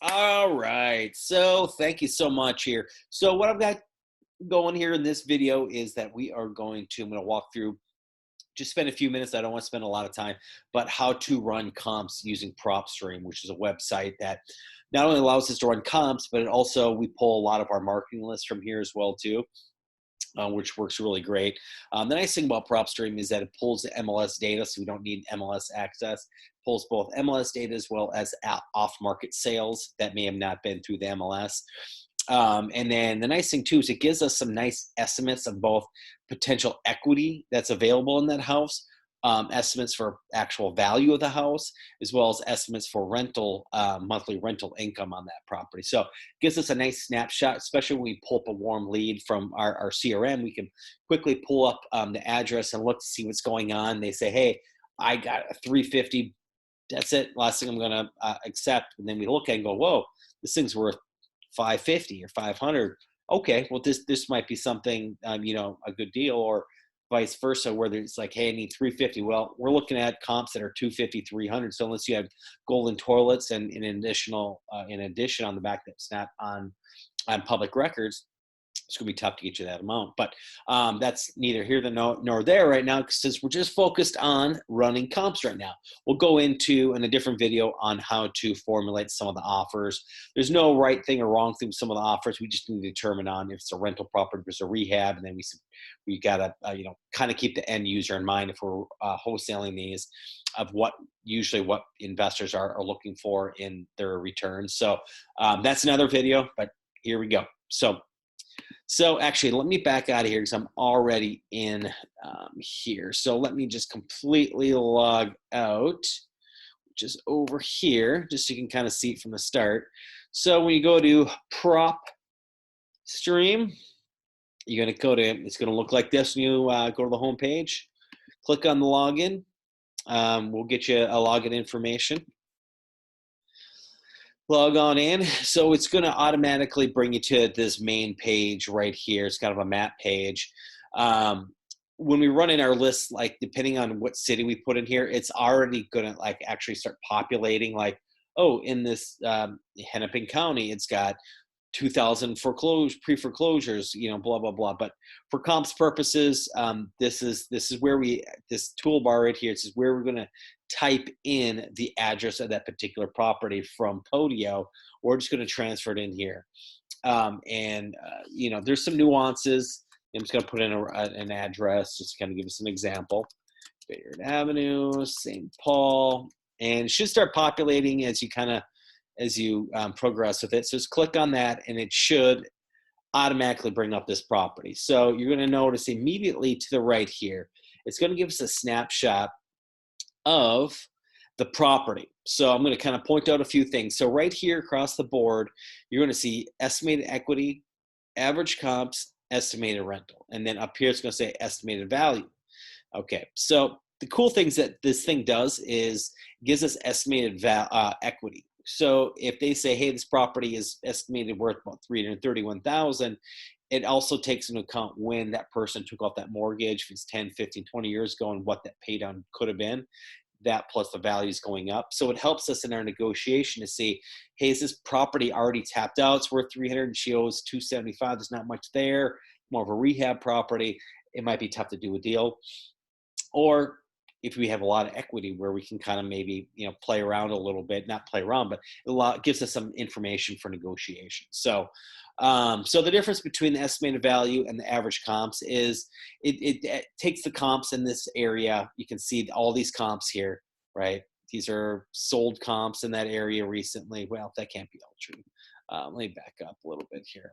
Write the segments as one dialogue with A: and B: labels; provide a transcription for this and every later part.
A: All right. So thank you so much here. So what I've got going here in this video is that I'm going to walk through, just spend a few minutes. I don't want to spend a lot of time, but how to run comps using propstream, which is a website that not only allows us to run comps, but it also, we pull a lot of our marketing lists from here as well too, which works really great. The nice thing about PropStream is that it pulls the MLS data, so we don't need MLS access. Pulls both MLS data as well as off-market sales that may have not been through the MLS. And then the nice thing too is it gives us some nice estimates of both potential equity that's available in that house, estimates for actual value of the house, as well as estimates for rental, monthly rental income on that property. So it gives us a nice snapshot, especially when we pull up a warm lead from our CRM. We can quickly pull up the address and look to see what's going on. They say, hey, I got a 350. That's it. Last thing I'm going to accept. And then we look at it and go, whoa, this thing's worth 550 or 500. Okay, well, this might be something, a good deal, or vice versa, where it's like, hey, I need 350. Well, we're looking at comps that are 250, 300. So unless you have golden toilets and in addition on the back that's not on public records, it's going to be tough to get you that amount. But that's neither here nor there right now, since we're just focused on running comps right now. We'll go into in a different video on how to formulate some of the offers. There's no right thing or wrong thing with some of the offers. We just need to determine on if it's a rental property versus a rehab, and then we got to kind of keep the end user in mind if we're wholesaling these, of what investors are looking for in their returns. So that's another video, but here we go. So actually, let me back out of here because I'm already in here. So let me just completely log out, which is over here, just so you can kind of see it from the start. So when you go to PropStream, it's going to look like this when you go to the home page. Click on the login. We'll get you a login information. Log on in. So it's going to automatically bring you to this main page right here. It's kind of a map page. When we run in our list, like depending on what city we put in here, it's already going to like actually start populating, like, oh, in this Hennepin County, it's got 2,000 pre-foreclosures, blah, blah, blah. But for comps purposes, this is where this toolbar right here, this is where we're going to type in the address of that particular property from Podio. We're just going to transfer it in here. There's some nuances. I'm just going to put in an address just to kind of give us an example. Bayard Avenue, St. Paul, and it should start populating as you progress with it. So just click on that and it should automatically bring up this property. So you're going to notice immediately to the right here, it's going to give us a snapshot of the property. So I'm going to kind of point out a few things. So right here across the board, you're going to see estimated equity, average comps, estimated rental. And then up here, it's going to say estimated value. Okay, so the cool things that this thing does is gives us estimated equity. So if they say, hey, this property is estimated worth about $331,000, it also takes into account when that person took out that mortgage, if it's 10, 15, 20 years ago, and what that pay down could have been, that plus the value is going up. So it helps us in our negotiation to see, hey, is this property already tapped out? It's worth 300 and she owes 275. There's not much there, more of a rehab property. It might be tough to do a deal. Or if we have a lot of equity where we can kind of maybe, play around a little bit, not play around, but it gives us some information for negotiation. So the difference between the estimated value and the average comps is it takes the comps in this area. You can see all these comps here, right? These are sold comps in that area recently. Well, that can't be all true. Let me back up a little bit here.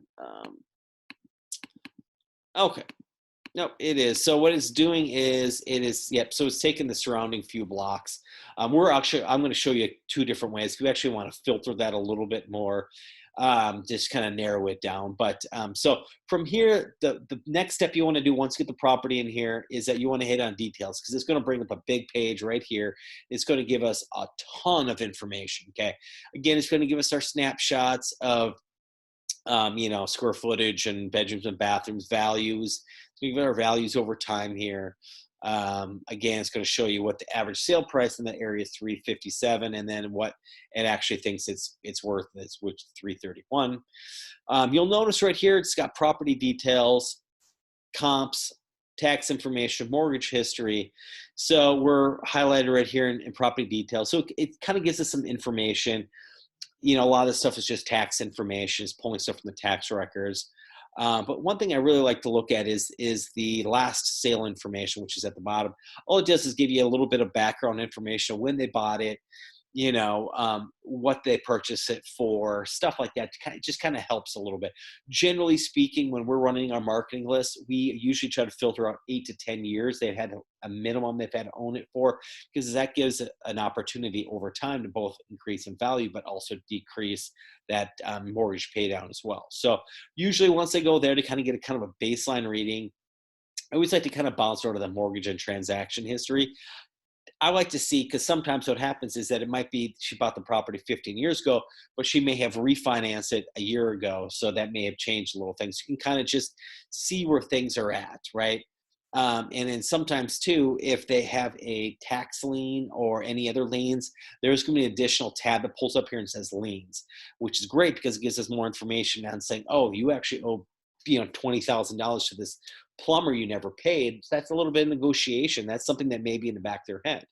A: Okay. No, it is. So what it's doing is so it's taking the surrounding few blocks. I'm going to show you two different ways. We actually want to filter that a little bit more, just kind of narrow it down. But so from here, the next step you want to do once you get the property in here is that you want to hit on details, because it's going to bring up a big page right here. It's going to give us a ton of information. Okay. Again, it's going to give us our snapshots of square footage and bedrooms and bathrooms, values. So we have our values over time here. Again, it's going to show you what the average sale price in the area is, 357, and then what it actually thinks it's worth, which is 331. You'll notice right here it's got property details, comps, tax information, mortgage history. So we're highlighted right here in property details. So it kind of gives us some information. A lot of this stuff is just tax information, is pulling stuff from the tax records. But one thing I really like to look at is the last sale information, which is at the bottom. All it does is give you a little bit of background information, when they bought it, what they purchased it for, stuff like that. Just kind of helps a little bit. Generally speaking, when we're running our marketing list, we usually try to filter out 8 to 10 years they've had a minimum they've had to own it for, because that gives an opportunity over time to both increase in value, but also decrease that mortgage pay down as well. So usually once they go there to kind of get a kind of a baseline reading, I always like to kind of bounce over the mortgage and transaction history. I like to see, because sometimes what happens is that it might be she bought the property 15 years ago, but she may have refinanced it a year ago. So that may have changed little things. You can kind of just see where things are at, right? And then sometimes too, if they have a tax lien or any other liens, there's going to be an additional tab that pulls up here and says liens, which is great because it gives us more information on saying, oh, you actually owe $20,000 to this plumber you never paid. So that's a little bit of negotiation. That's something that may be in the back of their head.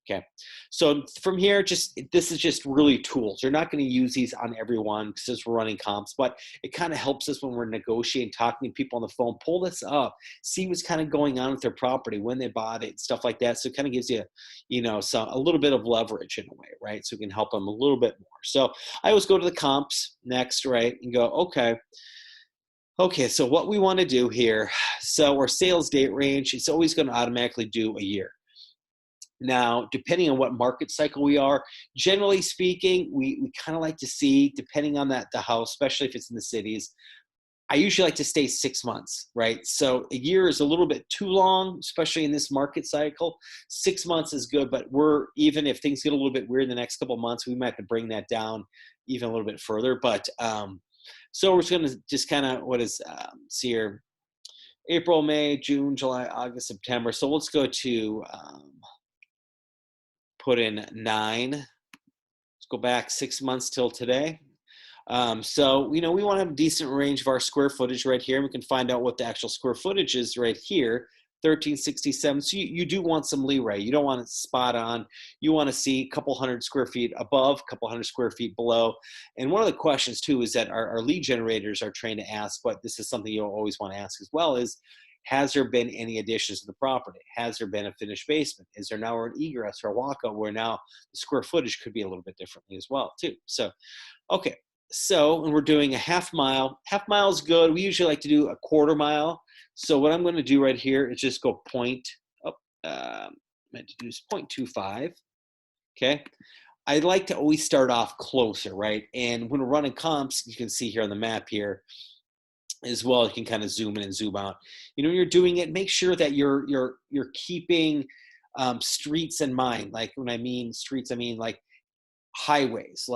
A: Okay. So from here, this is just really tools. You're not going to use these on everyone since we're running comps, but it kind of helps us when we're negotiating, talking to people on the phone. Pull this up, see what's kind of going on with their property, when they bought it, stuff like that. So it kind of gives you, a little bit of leverage in a way, right? So we can help them a little bit more. So I always go to the comps next, right? And go, okay, so what we want to do here, so our sales date range, it's always going to automatically do a year. Now, depending on what market cycle we are, generally speaking, we kind of like to see, depending on the house, especially if it's in the cities, I usually like to stay 6 months, right? So a year is a little bit too long, especially in this market cycle. 6 months is good, but even if things get a little bit weird in the next couple of months, we might have to bring that down even a little bit further. But so we're just going to just kind of, see here, April, May, June, July, August, September. So let's go to put in 9. Let's go back 6 months till today. So, we want to have a decent range of our square footage right here. And we can find out what the actual square footage is right here, 1367. So you do want some leeway. You don't want it spot on. You want to see a couple hundred square feet above, a couple hundred square feet below. And one of the questions too is that our lead generators are trained to ask, but this is something you'll always want to ask as well, is, has there been any additions to the property? Has there been a finished basement? Is there now an egress or a walkout where now the square footage could be a little bit differently as well too? So, okay. So, and we're doing a half mile. Half mile is good. We usually like to do a quarter mile. So what I'm going to do right here is just go meant to do is 0.25. Okay. I like to always start off closer, right? And when we're running comps, you can see here on the map here as well, you can kind of zoom in and zoom out. When you're doing it, make sure that you're keeping streets in mind. Like when I mean streets, I mean like highways,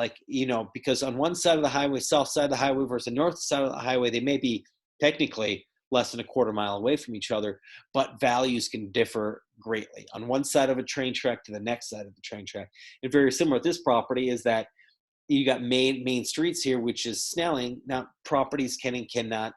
A: because on one side of the highway, south side of the highway versus the north side of the highway, they may be technically less than a quarter mile away from each other, but values can differ greatly on one side of a train track to the next side of the train track. And very similar with this property is that you got main streets here, which is Snelling. Now properties can and cannot,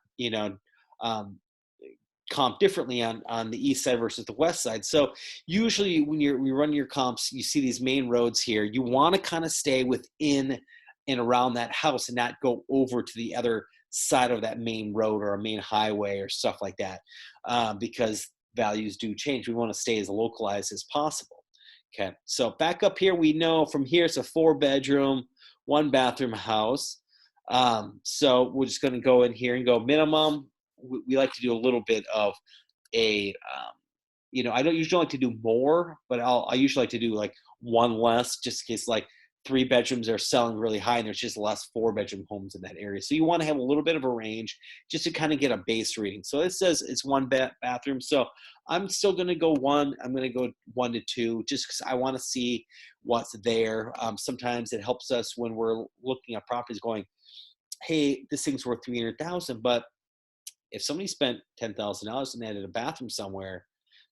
A: comp differently on the east side versus the west side. So usually when we run your comps, you see these main roads here. You want to kind of stay within and around that house and not go over to the other side of that main road or a main highway or stuff like that, because values do change. We want to stay as localized as possible. Okay, so back up here, we know from here it's a 4-bedroom, 1-bathroom house. So we're just going to go in here and go minimum. We like to do a little bit of I don't usually like to do more, but I usually like to do like one less, just in case like 3 bedrooms are selling really high and there's just less 4-bedroom homes in that area. So you want to have a little bit of a range just to kind of get a base reading. So it says it's 1 bathroom. So I'm still going to go 1. I'm going to go 1 to 2 just because I want to see what's there. Sometimes it helps us when we're looking at properties going, hey, this thing's worth $300,000, but if somebody spent $10,000 and added a bathroom somewhere,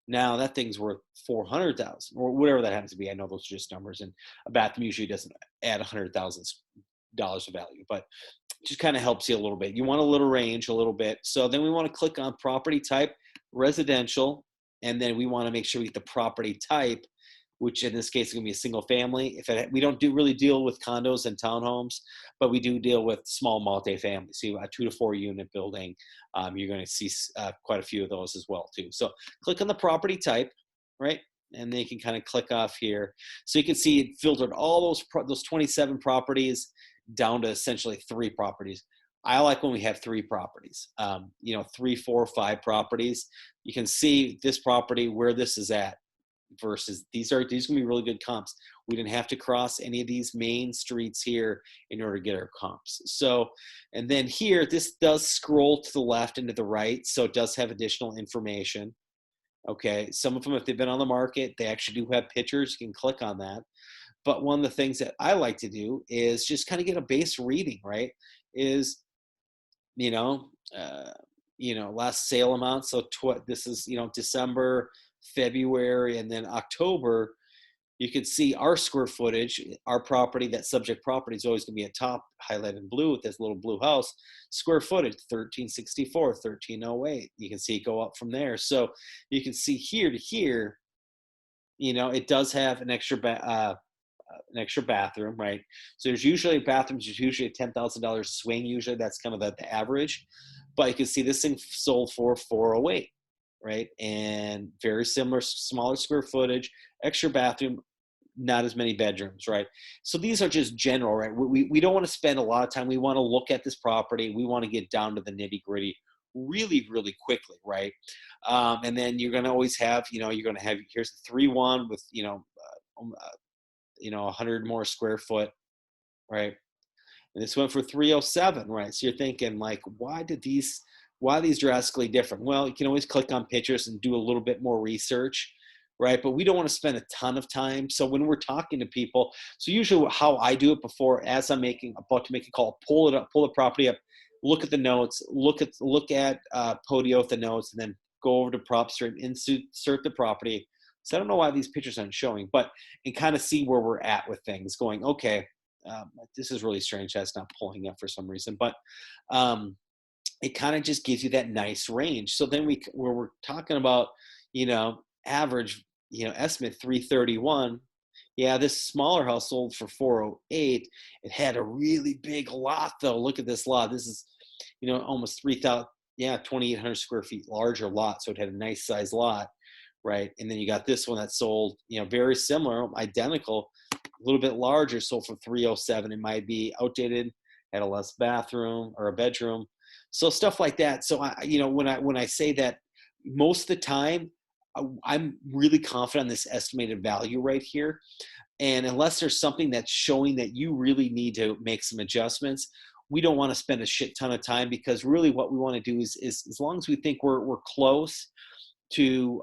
A: Now that thing's worth 400,000 or whatever that happens to be. I know those are just numbers, and a bathroom usually doesn't add $100,000 of value, but just kind of helps you a little bit. You want a little range, a little bit. So then we want to click on property type, residential, and then we want to make sure we get the property type, which in this case is going to be a single family. We don't really deal with condos and townhomes, but we do deal with small multifamily. So a 2 to 4 unit building, you're going to see quite a few of those as well too. So click on the property type, right? And then you can kind of click off here. So you can see it filtered all those 27 properties down to essentially 3 properties. I like when we have 3 properties, 3, 4, 5 properties. You can see this property where this is at versus these gonna be really good comps. We didn't have to cross any of these main streets here in order to get our comps. So, and then here, this does scroll to the left and to the right. So it does have additional information. Okay. Some of them, if they've been on the market, they actually do have pictures. You can click on that. But one of the things that I like to do is just kind of get a base reading, right? Is, you know, uh, last sale amount. So this is, December, February, and then October. You can see our square footage, our property, that subject property is always going to be at top, highlighted in blue with this little blue house. Square footage, 1364, 1308. You can see it go up from there. So you can see here to here, it does have an extra bathroom, right? So there's usually bathrooms, there's usually a $10,000 swing. Usually that's kind of the average. But you can see this thing sold for 408, right? And very similar, smaller square footage, extra bathroom, not as many bedrooms, right? So these are just general, right? We don't want to spend a lot of time. We want to look at this property. We want to get down to the nitty gritty really, really quickly, right? And then you're going to always have, here's the 3-1 with, 100 more square foot, right? And this went for 307, right? So you're thinking like, why are these drastically different? Well, you can always click on pictures and do a little bit more research, right? But we don't want to spend a ton of time. So when we're talking to people, so usually how I do it before, as I'm about to make a call, pull it up, pull the property up, look at the notes, look at Podio with the notes, and then go over to PropStream, insert the property. So I don't know why these pictures aren't showing, but and kind of see where we're at with things. Going, okay, this is really strange. That's not pulling up for some reason, but it kind of just gives you that nice range. So then where we're talking about, average, estimate 331. Yeah, this smaller house sold for 408. It had a really big lot though. Look at this lot. This is, almost 3,000. Yeah, 2,800 square feet larger lot. So it had a nice size lot, right? And then you got this one that sold, very similar, identical, a little bit larger, sold for 307. It might be outdated, had a less bathroom or a bedroom. So stuff like that. So when I say that, most of the time, I'm really confident on this estimated value right here. And unless there's something that's showing that you really need to make some adjustments, we don't want to spend a shit ton of time, because really what we want to do is as long as we think we're close to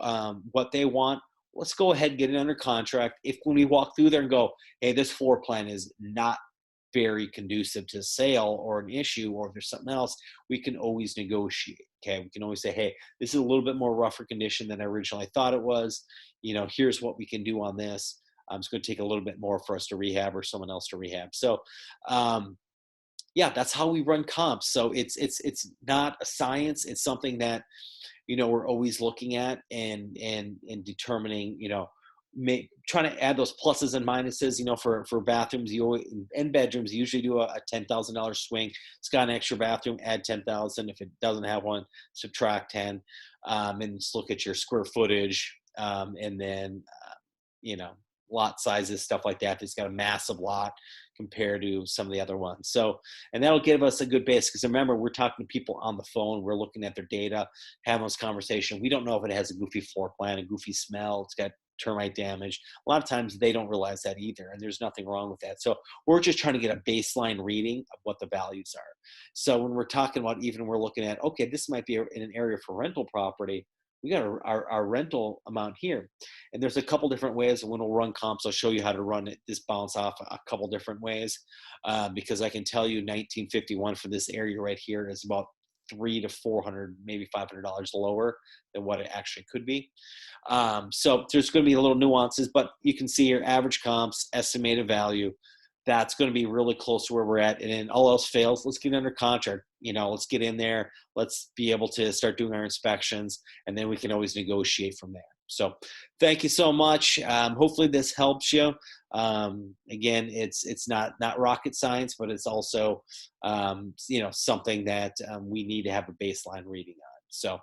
A: what they want, let's go ahead and get it under contract. If when we walk through there and go, hey, this floor plan is not very conducive to sale or an issue, or if there's something else, we can always negotiate. Okay, we can always say, hey, this is a little bit more rougher condition than I originally thought it was. Here's what we can do on this. It's going to take a little bit more for us to rehab or someone else to rehab. So yeah, that's how we run comps. So it's not a science. It's something that we're always looking at and determining, trying to add those pluses and minuses. For bathrooms, and bedrooms, you usually do a $10,000 swing. It's got an extra bathroom, add 10,000. If it doesn't have one, subtract 10, and just look at your square footage, and then lot sizes, stuff like that. It's got a massive lot compared to some of the other ones. So, and that'll give us a good base, because remember, we're talking to people on the phone. We're looking at their data, having this conversation. We don't know if it has a goofy floor plan, a goofy smell. It's got termite damage. A lot of times they don't realize that either, and there's nothing wrong with that. So we're just trying to get a baseline reading of what the values are. So when we're talking about, even we're looking at, okay, this might be in an area for rental property, we got our rental amount here. And there's a couple different ways. And when we'll run comps, I'll show you how to run this bounce off a couple different ways, because I can tell you 1951 for this area right here is about $300 to $400, maybe $500 lower than what it actually could be. So there's going to be a little nuances, but you can see your average comps, estimated value. That's going to be really close to where we're at. And then all else fails, let's get under contract. Let's get in there. Let's be able to start doing our inspections, and then we can always negotiate from there. So thank you so much. Hopefully this helps you. Again, it's not rocket science, but it's also something that we need to have a baseline reading on. So